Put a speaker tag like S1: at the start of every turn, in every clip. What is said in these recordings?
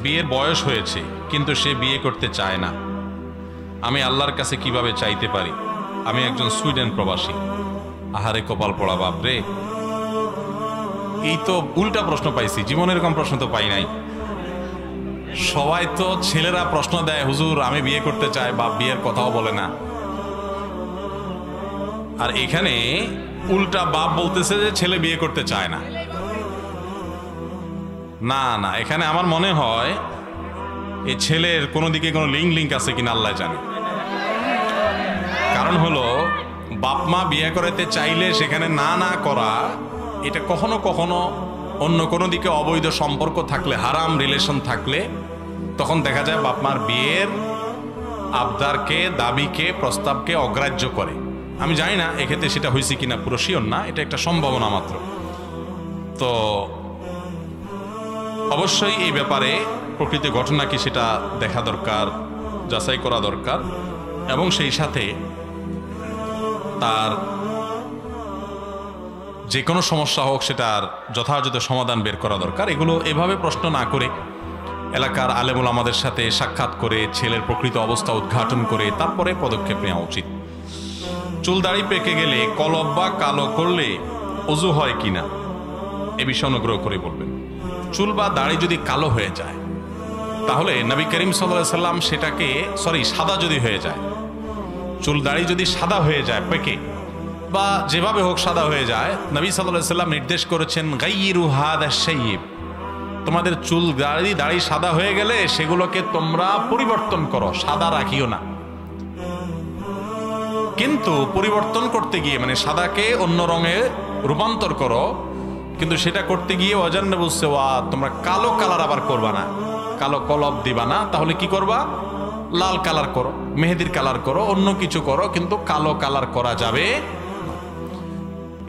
S1: বিয়ের বয়স হয়েছে কিন্তু সে বিয়ে করতে চায় না, আমি আল্লাহর কাছে কিভাবে চাইতে পারি? আমি একজন সুইডেন প্রবাসী। আহারে কপাল পড়া বাপরে, এই তো উল্টা প্রশ্ন পাইছি, জীবনে এরকম প্রশ্ন তো পাই নাই। সবাই তো ছেলেরা প্রশ্ন দেয়, হুজুর আমি বিয়ে করতে চাই, বাপ বিয়ের কথাও বলে না। আর এখানে উল্টা বাপ বলতেছে যে ছেলে বিয়ে করতে চায় না। না না, এখানে আমার মনে হয় এই ছেলের কোনো দিকে কোনো লিঙ্ক আছে কিনা আল্লাহ জানে। কারণ হলো বাপ মা বিয়ে করাতে চাইলে সেখানে না না করা, এটা কখনো কখনো অন্য কোনো দিকে অবৈধ সম্পর্ক থাকলে, হারাম রিলেশন থাকলে, তখন দেখা যায় বাপ মার বিয়ের আবদারকে, দাবিকে, প্রস্তাবকে অগ্রাহ্য করে। আমি জানি না এক্ষেত্রে সেটা হয়েছে কিনা, পুরো শিওর না, এটা একটা সম্ভাবনা মাত্র। তো অবশ্যই এই ব্যাপারে প্রকৃত ঘটনা কি সেটা দেখা দরকার, যাচাই করা দরকার, এবং সেই সাথে তার যে কোনো সমস্যা হোক সেটার যথাযথ সমাধান বের করা দরকার। এগুলো এভাবে প্রশ্ন না করে এলাকার আলেমুল আমাদের সাথে সাক্ষাৎ করে ছেলের প্রকৃত অবস্থা উদ্ঘাটন করে তারপরে পদক্ষেপ নেওয়া উচিত। চুল দাড়ি পেকে গেলে কলব বা কালো করলে অজু হয় কিনা এ বিষয়ে অনুগ্রহ করে বলবেন। চুল বা দাড়ি যদি কালো হয়ে যায় তাহলে নবী করিম সাল্লাল্লাহু আলাইহি সাল্লাম সেটাকে সাদা যদি হয়ে যায়, চুল দাড়ি যদি সাদা হয়ে যায় পেকে বা যেভাবে হোক সাদা হয়ে যায়, নবী সাল্লাল্লাহু আলাইহি সাল্লাম নির্দেশ করেছেন গাইয়িরু হাদা শাইব, তোমাদের চুল দাড়ি সাদা হয়ে গেলে সেগুলোকে তোমরা পরিবর্তন করো, সাদা রাখিও না। কিন্তু পরিবর্তন করতে গিয়ে মানে সাদাকে অন্য রঙে রূপান্তর করো, কিন্তু সেটা করতে গিয়ে অজান্নে বুঝছে তোমরা কালো কালার আবার করবা না, কালো কলব দিবা না, তাহলে কি করবা? লাল কালার করো, মেহেদির কালার করো, অন্য কিছু করো, কিন্তু কালো কালার করা যাবে।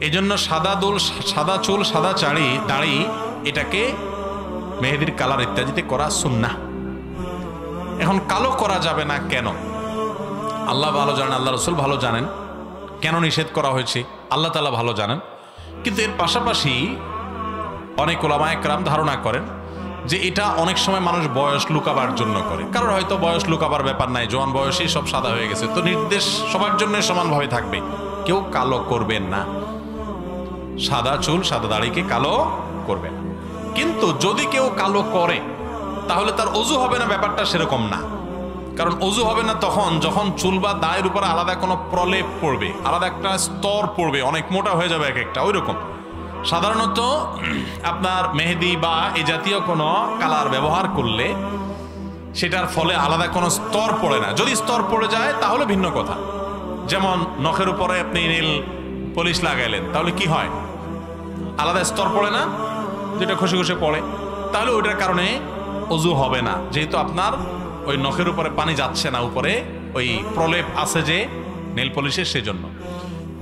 S1: এই জন্য সাদা চুল, সাদা দাড়ি এটাকে মেহেদির কালার ইত্যাদিতে করা সুন্নাহ। এখন কালো করা যাবে না কেন? আল্লাহ ভালো জানেন, আল্লাহ রসুল ভালো জানেন কেন নিষেধ করা হয়েছে, আল্লাহ তাআলা ভালো জানেন। কিন্তু এর পাশাপাশি অনেক উলামায়ে কেরাম ধারণা করেন যে এটা অনেক সময় মানুষ বয়স লুকাবার জন্য করে। কারণ হয়তো বয়স লুকাবার ব্যাপার নাই, জোয়ান বয়সেই সব সাদা হয়ে গেছে, তো নির্দেশ সবার জন্য সমানভাবে থাকবে, কেউ কালো করবেন না, সাদা চুল সাদা দাড়িকে কালো করবেন। কিন্তু যদি কেউ কালো করে তাহলে তার অজু হবে না, ব্যাপারটা সেরকম না। কারণ অজু হবে না তখন যখন চুল বা দায়ের উপরে আলাদা কোনো প্রলেপ পড়বে, আলাদা একটা স্তর পড়বে, অনেক মোটা হয়ে যাবে এক একটা। ওই রকম সাধারণত আপনার মেহেদি বা এই জাতীয় কোনো কালার ব্যবহার করলে সেটার ফলে আলাদা কোনো স্তর পড়ে না। যদি স্তর পড়ে যায় তাহলে ভিন্ন কথা। যেমন নখের উপরে আপনি নীল পলিশ লাগাইলেন, তাহলে কি হয়? আলাদা স্তর পড়ে না, যেটা খসে খসে পড়ে, তাহলে ওইটার কারণে অজু হবে না, যেহেতু আপনার ওই নখের উপরে পানি যাচ্ছে না, উপরে ওই প্রলেপ আছে যে নেল পলিশের, সেজন্য।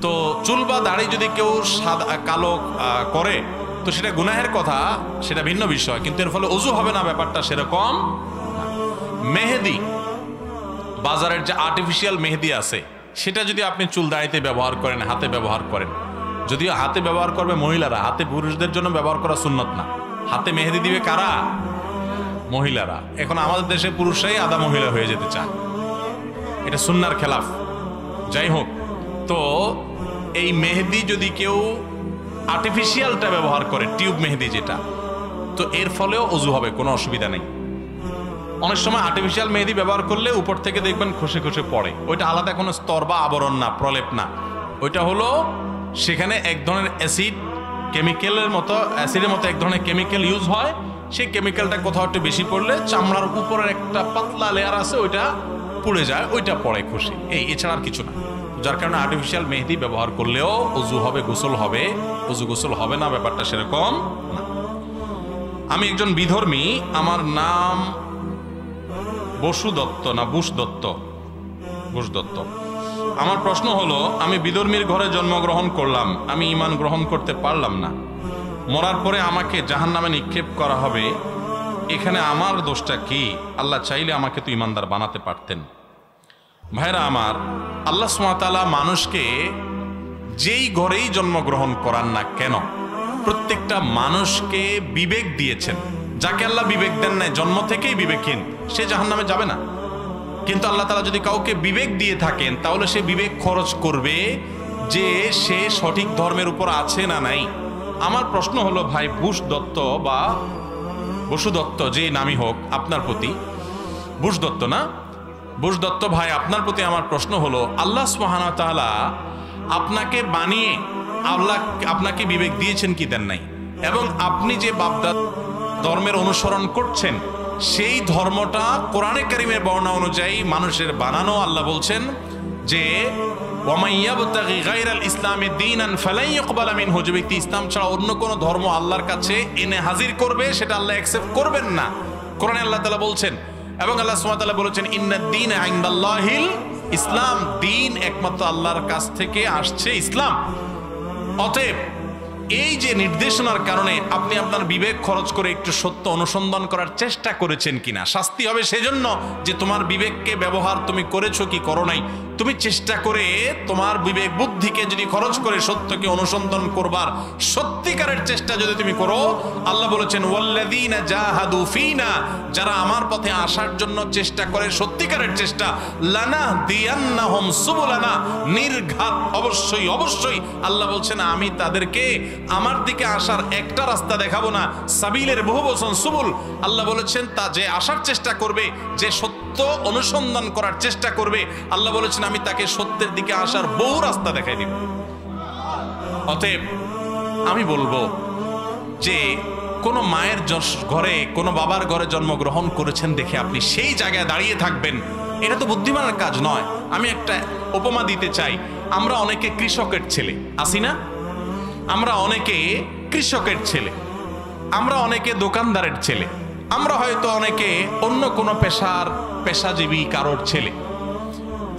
S1: তো চুল বা দাড়ি যদি কেউ সাদা কালো করে তো সেটা গুনাহের কথা, সেটা ভিন্ন বিষয়, কিন্তু এর ফলে অজু হবে না, ব্যাপারটা সেরকম। মেহেদি, বাজারের যে আর্টিফিশিয়াল মেহেদি আছে সেটা যদি আপনি চুল দাড়িতে ব্যবহার করেন, হাতে ব্যবহার করেন, যদিও হাতে ব্যবহার করবে মহিলারা, হাতে পুরুষদের জন্য ব্যবহার করা সুন্নত না। হাতে মেহেদি দিবে কারা? মহিলারা। এখন আমাদের দেশে পুরুষরাই আদা মহিলা হয়ে যেতে চায়, এটা সুন্নার খেলাফ। যাই হোক, তো এই মেহেদি যদি কেউ আর্টিফিশিয়ালটা ব্যবহার করে, টিউব মেহেদি যেটা, তো এর ফলেও অজু হবে, কোনো অসুবিধা নেই। অনেক সময় আর্টিফিশিয়াল মেহেদি ব্যবহার করলে উপর থেকে দেখবেন খসে খসে পড়ে, ওইটা আলাদা কোনো স্তর বা আবরণ না, প্রলেপ না, ওইটা হলো সেখানে এক ধরনের অ্যাসিড, কেমিক্যালের মতো, অ্যাসিডের মতো এক ধরনের কেমিক্যাল ইউজ হয়। সেই কেমিক্যালটা কোথাও একটু বেশি পড়লে চামড়ার উপরের একটা পাতলা লেয়ার আছে, ওইটা পুড়ে যায়, ওইটা পড়ে খুশি, এছাড়া আর কিছু না। যার কারণে আর্টিফিশিয়াল মেহেদি ব্যবহার করলেও অজু হবে, গোসল হবে, অজু গোসল হবে না, ব্যাপারটা সেরকম না। আমি একজন বিধর্মী, আমার নাম বসু দত্ত, না বুশ দত্ত, বুশ দত্ত। আমার প্রশ্ন হলো, আমি বিধর্মীর ঘরে জন্মগ্রহণ করলাম, আমি ঈমান গ্রহণ করতে পারলাম না, মরার পরে আমাকে জাহান্নামে নিক্ষেপ করা হবে, এখানে আমার দোষটা কি? আল্লাহ চাইলে আমাকে তো ঈমানদার বানাতে পারতেন। ভাইরা আমার, আল্লাহ সুবহানাহু ওয়া তাআলা মানুষকে যেই ঘরেই জন্মগ্রহণ করান না কেন, প্রত্যেকটা মানুষকে বিবেক দিয়েছেন, যাকে আল্লাহ বিবেক দেন নাই, জন্ম থেকেই বিবেকহীন, সে জাহান্নামে যাবে না। কিন্তু আল্লাহ তাআলা যদি কাউকে বিবেক দিয়ে থাকেন তাহলে সে বিবেক খরচ করবে যে সে সঠিক ধর্মের উপর আছে না নাই। আমার প্রশ্ন হলো ভাই, বুশ দত্ত বা বসু দত্ত যে নামই হোক আপনার প্রতি, বুশ দত্ত না, বুশ দত্ত ভাই আপনার প্রতি আমার প্রশ্ন হলো, আল্লাহ সুবহানাহু ওয়া তাআলা আপনাকে বানিয়ে আপনাকে বিবেক দিয়েছেন কি দেন নাই? এবং আপনি যে বাপদাদা ধর্মের অনুসরণ করছেন সেই ধর্মটা কোরআনে কারিমের বর্ণনা অনুযায়ী মানুষের বানানো। আল্লাহ বলছেন যে ওয়ামাইয়াবতাগি গায়রাল ইসলামি দীনান ফালাই ইউকবালা মিনহু, যে ব্যক্তি ইসলাম ছাড়া অন্য কোনো ধর্ম আল্লাহর কাছে এনে হাজির করবে সেটা আল্লাহ অ্যাকসেপ্ট করবেন না। কোরআনে আল্লাহ তাআলা বলছেন, এবং আল্লাহ সুবহানাহু ওয়া তাআলা বলেছেন ইন্নাদ দীনা ইনদাল্লাহিল ইসলাম, দিন একমাত্র আল্লাহর কাছ থেকে আসছে ইসলাম। অতএব এই যে নির্দেশনার কারণে আপনি আপনার বিবেক খরচ করে একটু সত্য অনুসন্ধান করার চেষ্টা করেছেন কিনা, শাস্তি হবে সেজন্য যে তোমার বিবেককে ব্যবহার তুমি করেছো কি করো নাই। তুমি চেষ্টা করে তোমার বিবেক বুদ্ধিকে যদি খরচ করে সত্যকে অনুসন্ধান করবার সত্যিকারের চেষ্টা যদি তুমি করো, আল্লাহ বলেছেন ওয়াল্লাযীনা জাহাদু ফীনা, যারা আমার পথে আসার জন্য চেষ্টা করে সত্যিকারের চেষ্টা, লানাহদিয়ান্নাহুম সুবুলানা, নির্ঘাত অবশ্যই অবশ্যই আল্লাহ বলছেন আমি তাদেরকে আমার দিকে আসার একটা রাস্তা দেখাবো না, সাবিলের বহু বচন সুবুল। আল্লাহ বলেছেন তা যে আসার চেষ্টা করবে, যে সত্য অনুসন্ধান করার চেষ্টা করবে, আল্লাহ বলেছেন আমি তাকে সত্যের দিকে আসার বহু রাস্তা দেখাই দিব। অতএব আমি বলবো যে কোনো মায়ের ঘরে, কোনো বাবার ঘরে জন্মগ্রহণ করেছেন দেখে আপনি সেই জায়গায় দাঁড়িয়ে থাকবেন, এটা তো বুদ্ধিমানের কাজ নয়। আমি একটা উপমা দিতে চাই, আমরা অনেকে কৃষকের ছেলে আছি না, আমরা অনেকে কৃষকের ছেলে, আমরা অনেকে দোকানদারের ছেলে, আমরা হয়তো অনেকে অন্য কোনো পেশাজীবী কারোর ছেলে।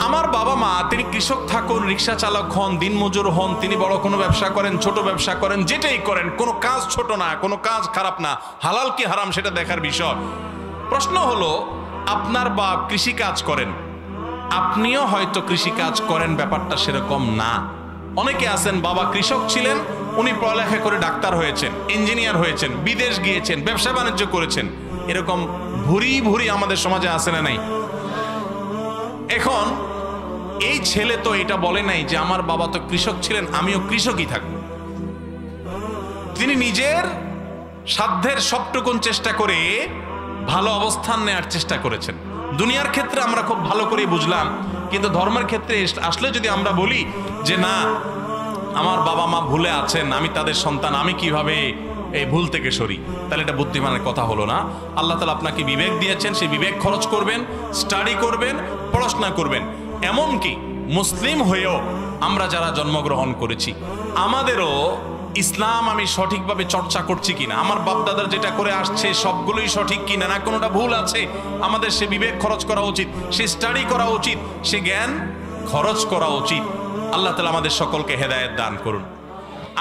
S1: আমার বাবা মা তিনি কৃষক থাকুন, রিক্সা চালক হন, দিনমজুর হন, তিনি বড় কোনো ব্যবসা করেন, ছোট ব্যবসা করেন, যেটাই করেন, কোনো কাজ ছোট না, কোনো কাজ খারাপ না, হালাল কি হারাম সেটা দেখার বিষয়। প্রশ্ন হলো আপনার বাপ কৃষি কাজ করেন, আপনিও হয়তো কৃষি কাজ করেন, ব্যাপারটা সেরকম না। অনেকে আছেন বাবা কৃষক ছিলেন, উনি পড়ালেখা করে ডাক্তার হয়েছেন, ইঞ্জিনিয়ার হয়েছেন, বিদেশ গিয়েছেন, ব্যবসা বাণিজ্য করেছেন, এরকম ভুরি ভুরি আমাদের সমাজে আছে না নাই? এখন এই ছেলে তো এটা বলে নাই যে আমার বাবা তো কৃষক ছিলেন আমিও কৃষকই থাকবো। তিনি নিজের সাধ্যের সবটুকুন চেষ্টা করে ভালো অবস্থান নেওয়ার চেষ্টা করেছেন। দুনিয়ার ক্ষেত্রে আমরা খুব ভালো করে বুঝলাম, কিন্তু ধর্মের ক্ষেত্রে আসলে যদি আমরা বলি যে না আমার বাবা মা ভুলে আছেন, আমি তাদের সন্তান, আমি কিভাবে এই ভুল থেকে সরি, তাহলে এটা বুদ্ধিমানের কথা হলো না। আল্লাহ তাআলা আপনাকে বিবেক দিয়েছেন, সেই বিবেক খরচ করবেন, স্টাডি করবেন, পড়াশোনা করবেন। এমনকি মুসলিম হয়েও আমরা যারা জন্মগ্রহণ করেছি আমাদেরও ইসলাম আমি সঠিকভাবে চর্চা করছি কিনা, আমার বাপদাদার যেটা করে আসছে সবগুলোই সঠিক কিনা, না কোনোটা ভুল আছে, আমাদের সে বিবেক খরচ করা উচিত, সে স্টাডি করা উচিত, সে জ্ঞান খরচ করা উচিত। আল্লাহ তাআলা আমাদের সকলকে হেদায়েত দান করুন।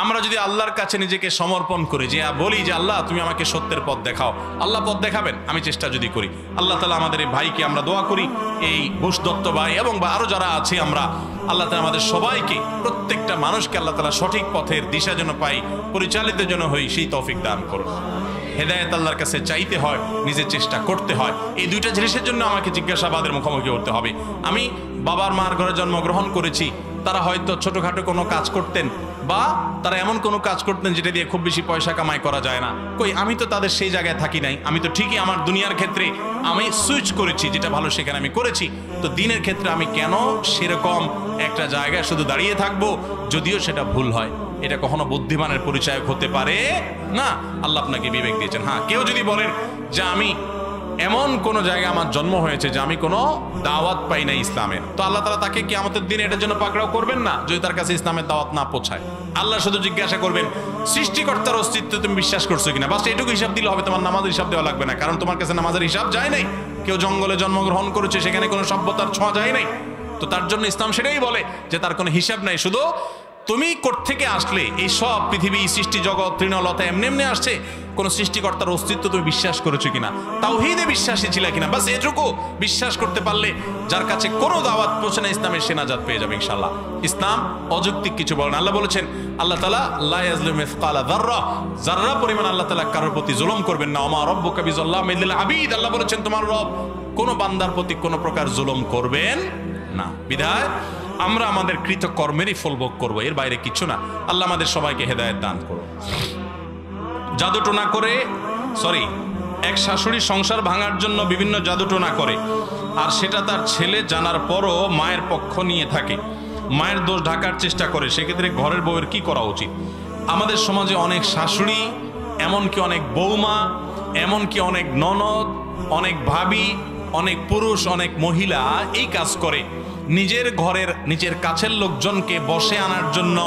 S1: আমরা যদি আল্লাহর কাছে নিজেকে সমর্পণ করি, যে বলি যে আল্লাহ তুমি আমাকে সত্যের পথ দেখাও, আল্লাহ পথ দেখাবেন, আমি চেষ্টা যদি করি। আল্লাহ তাআলা আমাদের এই ভাইকে আমরা দোয়া করি, এই বুশ দত্ত ভাই এবং আরো যারা আছে আমরা, আল্লাহ তাআলা আমাদের সবাইকে, প্রত্যেকটা মানুষকে আল্লাহ তাআলা সঠিক পথের দিশা যেন পাই, পরিচালিত যেন হই, সেই তৌফিক দান করুন। হেদায়েত আল্লাহর কাছে চাইতে হয়, নিজের চেষ্টা করতে হয়। এই দুইটা জিনিসের জন্য আমাকে জিজ্ঞাসাবাদের মুখোমুখি হতে হবে। আমি বাবার মার ঘরে জন্মগ্রহণ করেছি, তারা হয়তো ছোটখাটো কোনো কাজ করতেন বা তারা এমন কোনো কাজ করতেন যেটা দিয়ে খুব বেশি পয়সা কামাই করা যায় না। কই আমি তো তাদের সেই জায়গায় থাকি নাই, আমি তো ঠিকই আমার দুনিয়ার ক্ষেত্রে আমি সুইচ করেছি, যেটা ভালো সেখানে আমি করেছি। তো দিনের ক্ষেত্রে আমি কেন সেরকম একটা জায়গায় শুধু দাঁড়িয়ে থাকবো, যদিও সেটা ভুল হয়? এটা কখনো বুদ্ধিমানের পরিচয় হতে পারে না। আল্লাহ আপনাকে বিবেক দিয়েছেন। হ্যাঁ, কেউ যদি বলেন যে আমি এমন কোন জায়গায় আমার জন্ম হয়েছে যে আমি কোনো দাওয়াত পাই না ইসলামের, তো আল্লাহ তাআলা তাকে কিয়ামতের দিন এটার জন্য পাকড়াও করবেন না যদি তার কাছে ইসলামের দাওয়াত না পৌঁছায়। আল্লাহ শুধু জিজ্ঞাসা করবেন সৃষ্টিকর্তার অস্তিত্ব তুমি বিশ্বাস করছো কিনা, বাস এটুকু হিসাব দিলে হবে, তোমার নামাজের হিসাব দেওয়া লাগবে না, কারণ তোমার কাছে নামাজের হিসাব যায় নাই। কেউ জঙ্গলে জন্মগ্রহণ করেছে, সেখানে কোনো সভ্যতার ছোঁয়া যায় নাই, তো তার জন্য ইসলাম সেটাই বলে যে তার কোনো হিসাব নাই। শুধু তুমি কোত্থেকে আসলে, এই সব পৃথিবী সৃষ্টি জগৎ তৃণলতা এমনি এমনি আসছে, কোন সৃষ্টিকর্তার অস্তিত্ব তুমি বিশ্বাস করেছো কিনা, তাওহীদে বিশ্বাসী ছিল কিনা, বাস এটুকু বিশ্বাস করতে পারলে যার কাছে কোনো দাওয়াত পৌঁছে না ইসলামের সে নাজাত পেয়ে যাবে ইনশাআল্লাহ। ইসলাম অযৌক্তিক কিছু বলে না। আল্লাহ বলেছেন, আল্লাহ তাআলা লা ইয়াজলিমু মিসকালা যাররা, যাররা পরিমাণ আল্লাহ তাআলা কারোর প্রতি জুলুম করবেন না। ওমা রাব্বুকা বিযাল্লামিল লিল আবিদ, আল্লাহ বলেছেন তোমার রব কোন বান্দার প্রতি কোন প্রকার জুলুম করবেন না। বিধায় আমরা আমাদের কৃতকর্মেরই ফল ভোগ করবো, এর বাইরে কিছু না। আল্লাহ আমাদের সবাইকে হেদায়েত দান করো। জাদুটোনা করে এক শাশুড়ি সংসার ভাঙার জন্য বিভিন্ন জাদুটোনা করে, আর সেটা তার ছেলে জানার পরও মায়ের পক্ষ নিয়ে থাকে, মায়ের দোষ ঢাকার চেষ্টা করে, সেক্ষেত্রে ঘরের বউয়ের কি করা উচিত? আমাদের সমাজে অনেক শাশুড়ি, এমনকি অনেক বৌমা, এমনকি অনেক ননদ, অনেক ভাবি, অনেক পুরুষ, অনেক মহিলা এই কাজ করে। নিজের ঘরের নিজের কাছের লোকজনকে বসে আনার জন্য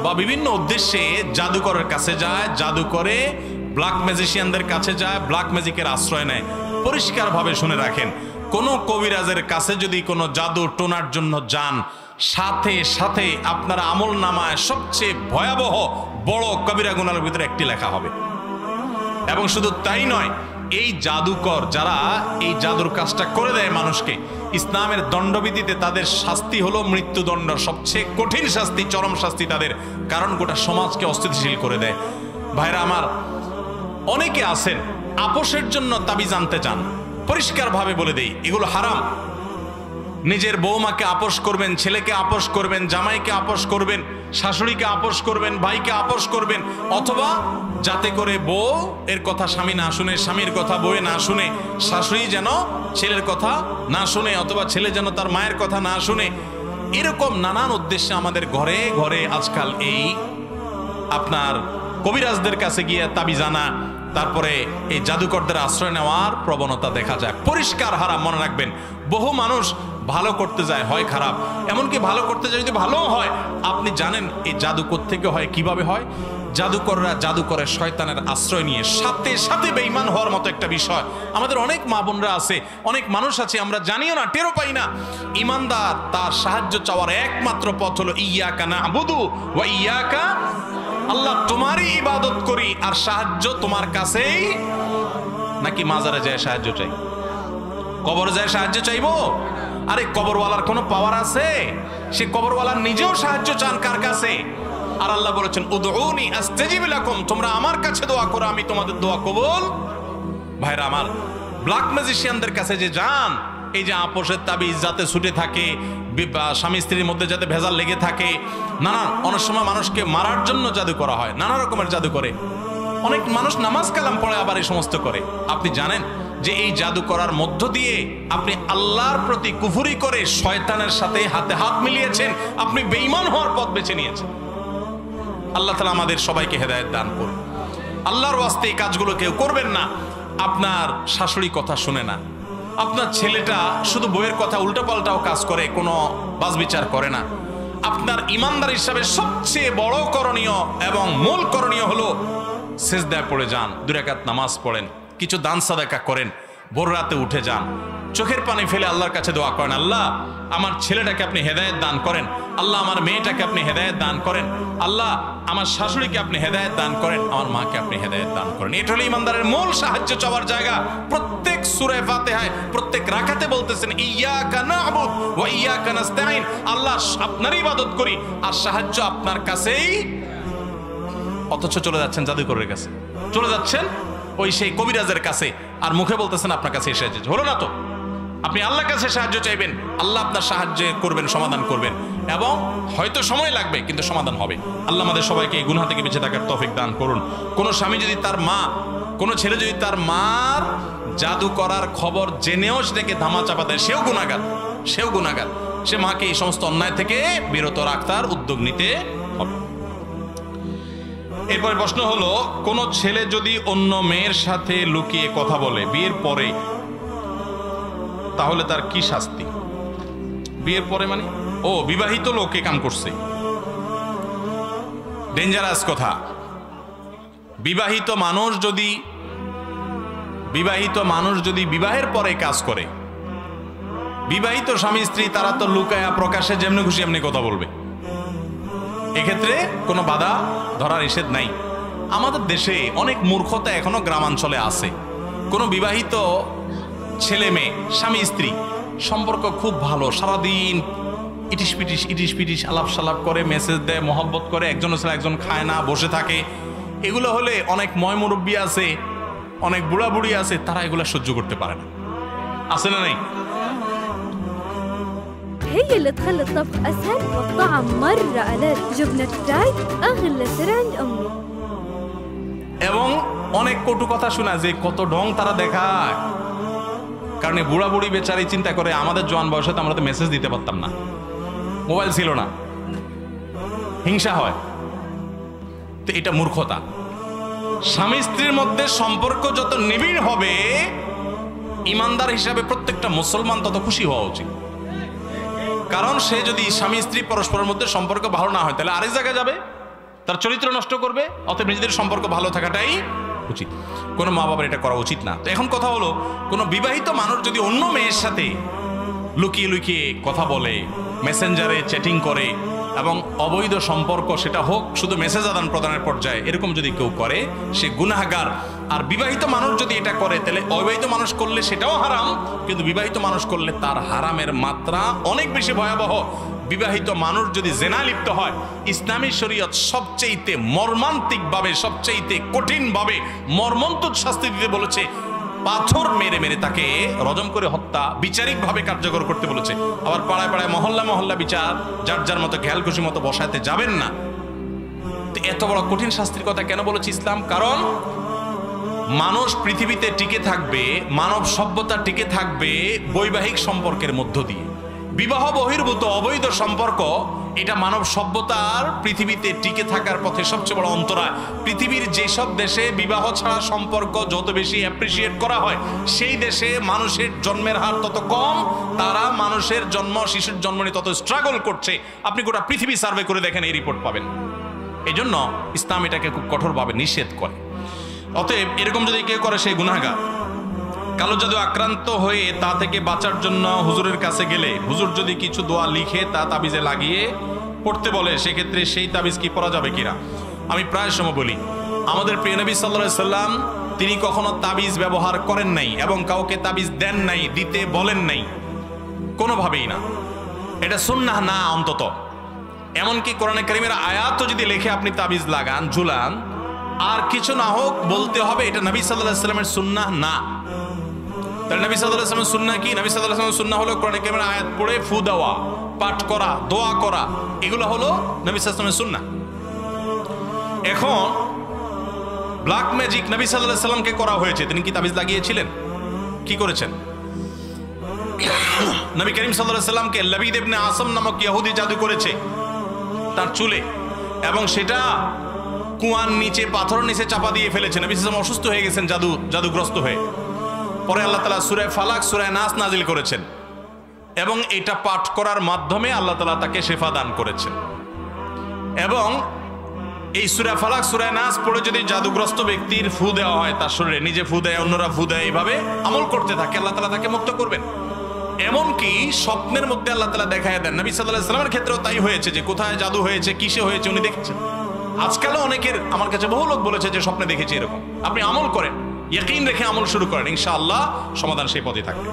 S1: বা বিভিন্ন উদ্দেশ্যে জাদুকরের কাছে যায়, জাদু করে, ব্ল্যাক ম্যাজিশিয়ানদের কাছে যায়, ব্ল্যাক ম্যাজিকের আশ্রয় নেয়। পরিষ্কারভাবে শুনে রাখেন, কোনো কবিরাজের কাছে যদি কোনো জাদু টোনার জন্য যান, সাথে সাথে আপনার আমল নামায় সবচেয়ে ভয়াবহ বড় কবিরা গুনাহের ভিতরে একটি লেখা হবে। এবং শুধু তাই নয়, এই জাদুকর যারা এই জাদুর কাজটা করে দেয় মানুষকে, ইসলামের দণ্ডবিধিতে তাদের শাস্তি হলো মৃত্যুদণ্ড, সবচেয়ে কঠিন শাস্তি, চরম শাস্তি তাদের, কারণ গোটা সমাজকে অস্থিতিশীল করে দেয়। ভাইরা আমার, অনেকে আছেন আপোষের জন্য তাবিজ আনতে চান। পরিষ্কারভাবে বলে দেই, এগুলো হারাম। নিজের বৌমাকে আপোষ করবেন, ছেলেকে আপোষ করবেন, জামাইকে আপোষ করবেন, শাশুড়িকে আপোষ করবেন, ভাইকে আপোষ করবেন, অথবা যাতে করে বউ এর কথা স্বামী না শুনে, স্বামীর কথা বউয়ে না শুনে, শাশুড়ি যেন ছেলের কথা না শুনে, অথবা ছেলে যেন তার মায়ের কথা না শুনে। এরকম নানান উদ্দেশ্যে আমাদের ঘরে ঘরে আজকাল এই আপনার কবিরাজদের কাছে গিয়ে তাবিজ আনা, তারপরে এই জাদুকরদের আশ্রয় নেওয়ার প্রবণতা দেখা যায়। পরিষ্কার হারাম, মনে রাখবেন। বহু মানুষ ভালো করতে যায়, হয় খারাপ, এমনকি ভালো করতে যায় যদি ভালো হয়, আপনি জানেন এই জাদু কোত্থেকে হয়, কিভাবে হয়? জাদুকররা জাদু করে শয়তানের আশ্রয় নিয়ে, সাথে সাথে বেঈমান হওয়ার মতো একটা বিষয়। আমাদের অনেক মা বোনরা আছে, অনেক মানুষ আছে, আমরা জানিও না, টেরও পাই না। ইমানদার তার সাহায্য চাওয়ার একমাত্র পথ হলো ইয়াকা না'বুদু ওয়া ইয়াকা, আল্লাহ তোমারই ইবাদত করি আর সাহায্য তোমার কাছেই। নাকি মাজারে যায় সাহায্য চাই, কবরে যায় সাহায্য চাইবো? আরে কবরওয়ালার কোনো পাওয়ার আছে? সে কবরওয়ালার নিজেও সাহায্য চান কার কাছে? আর আল্লাহ বলেছেন, উদউনি আস্তাজিব লাকুম, তোমরা আমার কাছে দোয়া করো, আমি তোমাদের দোয়া কবুল। ভাইরা আমার, ব্ল্যাক ম্যাজিশিয়ানদের কাছে যে যান, এই যে আপোষের তাবিজ যাতে ছুটে থাকে, স্বামী স্ত্রীর মধ্যে যাতে ভেজাল লেগে থাকে, অনেক সময় মানুষকে মারার জন্য জাদু করা হয়, নানা রকমের জাদু করে। অনেক মানুষ নামাজ কালাম পড়ে আবার এই সমস্ত করে। আপনি জানেন যে এই জাদু করার মধ্য দিয়ে আপনি আল্লাহর প্রতি কুফরি করে শয়তানের সাথে হাতে হাত মিলিয়েছেন, আপনি বেঈমান হওয়ার পথ বেছে নিয়েছেন। আল্লাহ তাআলা আমাদের সবাইকে হেদায়েত দান করুন। আল্লাহর ওয়াস্তে এই কাজগুলো কেউ করবেন না। আপনার শাশুড়ি কথা শুনে না, আপনার ছেলেটা শুধু বইয়ের কথা উল্টোপাল্টাও কাজ করে, কোনো বাছবিচার করে না। আপনার ইমানদার হিসাবে সবচেয়ে বড় করণীয় এবং মূল করণীয় হলো সিজদায় পড়ে যান, 2 রাকাত নামাজ পড়েন, কিছু দান সাদাকা করেন, ভোর রাতে উঠে যান, চোখের পানি ফেলে আল্লাহর কাছে দোয়া করেন, আল্লাহ আমার ছেলেটাকে আপনি হেদায়েত দান করেন, আল্লাহ আমার মেয়েটাকে আপনি হেদায়েত দান করেন, আল্লাহ আমার শাশুড়িকে আপনি হেদায়েত দান করেন, আমার মাকে আপনি হেদায়েত দান করেন। এটা হলো ইমানদারের মূল সাহায্য চাওয়ার জায়গা। প্রত্যেক সূরা ফাতিহায় প্রত্যেক রাকাতে বলতেছেন, ইয়্যাকা না'বুদু ওয়া ইয়্যাকা নাস্তাঈন, আল্লাহ আপনারই ইবাদত করি আর সাহায্য আপনার কাছেই। অথচ চলে যাচ্ছেন জাদুকরের কাছে, চলে যাচ্ছেন ওই সেই কবিরাজের কাছে, আর মুখে বলতেছেন আপনার কাছে এসে যাচ্ছে। হলো না তো? আপনি আল্লাহর কাছে সাহায্য চাইবেন, আল্লাহ আপনার সাহায্য করবেন, সমাধান করবেন, এবং হয়তো সময় লাগবে কিন্তু সমাধান হবে। আল্লাহ আমাদের সবাইকে এই গুনাহ থেকে বেঁচে থাকার তৌফিক দান করুন। কোনো স্বামী যদি তার মা, কোনো ছেলে যদি তার মার জাদু করার খবর জেনেও সেটাকে ধামা চাপা দেয়, সেও গুনাহগার, সেও গুনাহগার। সে মাকে এই সমস্ত অন্যায় থেকে বিরত রাখার উদ্যোগ নিতে হবে। এরপরে প্রশ্ন হলো, কোন ছেলে যদি অন্য মেয়ের সাথে লুকিয়ে কথা বলে বিয়ের পরে, তাহলে তার কি শাস্তি? বিয়ের পরে মানে বিবাহিত লোকে কাম করছে, ডেঞ্জারাস কথা। বিবাহিত মানুষ যদি বিবাহের পরে কাজ করে, বিবাহিত স্বামী স্ত্রী তারা তো লুকায়া প্রকাশে যেমনি খুশি এমনি কথা বলবে, এক্ষেত্রে কোনো বাধা ধরা নিষেধ নাই। আমাদের দেশে অনেক মূর্খতা এখনো গ্রামাঞ্চলে আছে। কোনো বিবাহিত ছেলে মেয়ে, স্বামী স্ত্রী সম্পর্ক খুব ভালো, সারাদিন ইটিস পিটিস আলাপ সালাপ করে, মেসেজ দেয়, মহব্বত করে, একজন ছাড়া একজন খায় না, বসে থাকে। এগুলো হলে অনেক মুরব্বী আছে, অনেক বুড়া বুড়ি আছে, তারা এগুলো সহ্য করতে পারে না। আছে না নাই?
S2: هي اللي تخلي الطبخ أسهل والطعم مرة ألذ. جبنة فراي أغلى سر عند أمي.
S1: এবং অনেক কটু কথা শোনা যে কত ঢং তারা দেখায়। কারণ বুড়া বুড়ি বেচারি চিন্তা করে আমাদের জোয়ান বয়সে তো আমরা তো মেসেজ দিতে পারতাম না, মোবাইল ছিল না, হিংসা হয়। তো এটা মূর্খতা। স্বামী স্ত্রীর মধ্যে সম্পর্ক যত নিবিড় হবে, ইমানদার হিসাবে প্রত্যেকটা মুসলমান তত খুশি হওয়া উচিত। কারণ সে যদি স্বামী স্ত্রী পরস্পরের মধ্যে সম্পর্ক ভালো না হয়, তাহলে আরেক জায়গায় যাবে, তার চরিত্র নষ্ট করবে। অতএব নিজেদের সম্পর্ক ভালো থাকাটাই উচিত। কোনো মা বাবার এটা করা উচিত না। তো এখন কথা হলো, কোনো বিবাহিত মানুষ যদি অন্য মেয়ের সাথে লুকিয়ে লুকিয়ে কথা বলে, মেসেঞ্জারে চ্যাটিং করে, এবং অবৈধ সম্পর্ক, সেটা হোক শুধু মেসেজ আদান প্রদানের পর্যায়ে, এরকম যদি কেউ করে সে গুনাহগার। আর বিবাহিত মানুষ যদি এটা করে, তাহলে অবিবাহিত মানুষ করলে সেটাও হারাম, কিন্তু বিবাহিত মানুষ করলে তার হারামের মাত্রা অনেক বেশি ভয়াবহ। বিবাহিত মানুষ যদি জেনা লিপ্ত হয়, ইসলামী শরীয়ত সবচেয়ে মর্মান্তিকভাবে, সবচেয়ে কঠিনভাবে মর্মন্তুদ শাস্তি দিতে বলেছে। পাথর মেরে মেরে তাকে রজম করে হত্যা বিচারিকভাবে কার্যকর করতে বলেছে। আবার পাড়ায় পাড়ায় মহল্লা মহল্লা বিচার যার যার মতো খেয়াল খুশি মতো বসাতে যাবেন না। এত বড় কঠিন শাস্তির কথা কেন বলেছে ইসলাম? কারণ মানুষ পৃথিবীতে টিকে থাকবে, মানব সভ্যতা টিকে থাকবে বৈবাহিক সম্পর্কের মধ্য দিয়ে। বিবাহ বহির্ভূত অবৈধ সম্পর্ক, এটা মানব সভ্যতার পৃথিবীতে টিকে থাকার পথে সবচেয়ে বড় অন্তরায়। পৃথিবীর যেসব দেশে বিবাহ ছাড়া সম্পর্ক যত বেশি অ্যাপ্রিসিয়েট করা হয়, সেই দেশে মানুষের জন্মের হার তত কম, তারা মানুষের জন্ম, শিশুর জন্ম নিয়ে তত স্ট্রাগল করছে। আপনি গোটা পৃথিবী সার্ভে করে দেখেন, এই রিপোর্ট পাবেন। এই জন্য ইসলাম এটাকে খুব কঠোরভাবে নিষেধ করে। অতএব এরকম যদি কেউ করে, সে গুনাহগার। কালো জাদু আক্রান্ত হয়ে তা থেকে বাঁচার জন্য হুজুরের কাছে গেলে হুজুর যদি কিছু দোয়া লিখে তা তাবিজে লাগিয়ে পড়তে বলে, সেক্ষেত্রে সেই তাবিজ কি পড়া যাবে কিনা? আমি প্রায় সময় বলি, আমাদের প্রিয় নবী সাল্লাল্লাহু আলাইহি সাল্লাম তিনি কখনো তাবিজ ব্যবহার করেন নাই এবং কাউকে তাবিজ দেন নাই, দিতে বলেন নাই, কোনোভাবেই না। এটা সুন্নাহ না অন্তত। এমনকি কোরআনে কারীমের আয়াতও যদি লিখে আপনি তাবিজ লাগান, ঝুলান, আর কিছু না হোক বলতে হবে এটা নবী সাল্লাল্লাহু আলাইহি সাল্লামের সুন্নাহ না। তাহলে নবী সাল্লাল্লাহু আলাইহি ওয়াসাল্লামের সুন্নাহ কি? নবী সাল্লাল্লাহু আলাইহি ওয়াসাল্লামের সুন্নাহ হলো কোরআনে কারীমের আয়াত পড়ে ফু দেওয়া, পাঠ করা, দোয়া করা, এগুলো হলো নবী সাল্লাল্লাহু আলাইহি ওয়াসাল্লামের সুন্নাহ। এখন ব্ল্যাক ম্যাজিক নবী সাল্লাল্লাহু আলাইহি ওয়াসাল্লামকে করা হয়েছে, তিনি কি তাবিজ লাগিয়েছিলেন? কি করেছেন? নবী করিম সাল্লাল্লাহু আলাইহি ওয়াসাল্লামকে লাবিদ ইবনে আসম নামক ইহুদি জাদু করেছে তার চুলে, এবং সেটা কুয়ার নিচে, পাথরের নিচে চাপা দিয়ে ফেলেছে। নবী সাল্লাল্লাহু আলাইহি ওয়াসাল্লাম অসুস্থ হয়ে গেছেন জাদুগ্রস্ত হয়ে। পরে আল্লাহ তাআলা সূরা ফালাক, সূরা নাস নাজিল করেছেন, এবং এটা পাঠ করার মাধ্যমে আল্লাহ তাআলা তাকে শিফা দান করেছেন। এবং এই সূরা ফালাক, সূরা নাস পড়ে যদি জাদুগ্রস্ত ব্যক্তির ফু দেওয়া হয় তার শরীরে, নিজে ফু দেয়, অন্যরা ফু দেয়, এইভাবে আমল করতে থাকে, আল্লাহ তাআলা তাকে মুক্ত করবেন। এমনকি স্বপ্নের মধ্যে আল্লাহ তাআলা দেখায় দেন। নবী সাল্লাল্লাহু আলাইহি ওয়াসাল্লামের ক্ষেত্রেও তাই হয়েছে, যে কোথায় জাদু হয়েছে, কিসে হয়েছে উনি দেখেছেন। আজকালও অনেকের, আমার কাছে বহু লোক বলেছে যে স্বপ্নে দেখেছি এরকম। আপনি আমল করেন, ইয়াকিন রেখে আমল শুরু করেন, ইনশাআল্লাহ সমাধান সেই পথে থাকবে।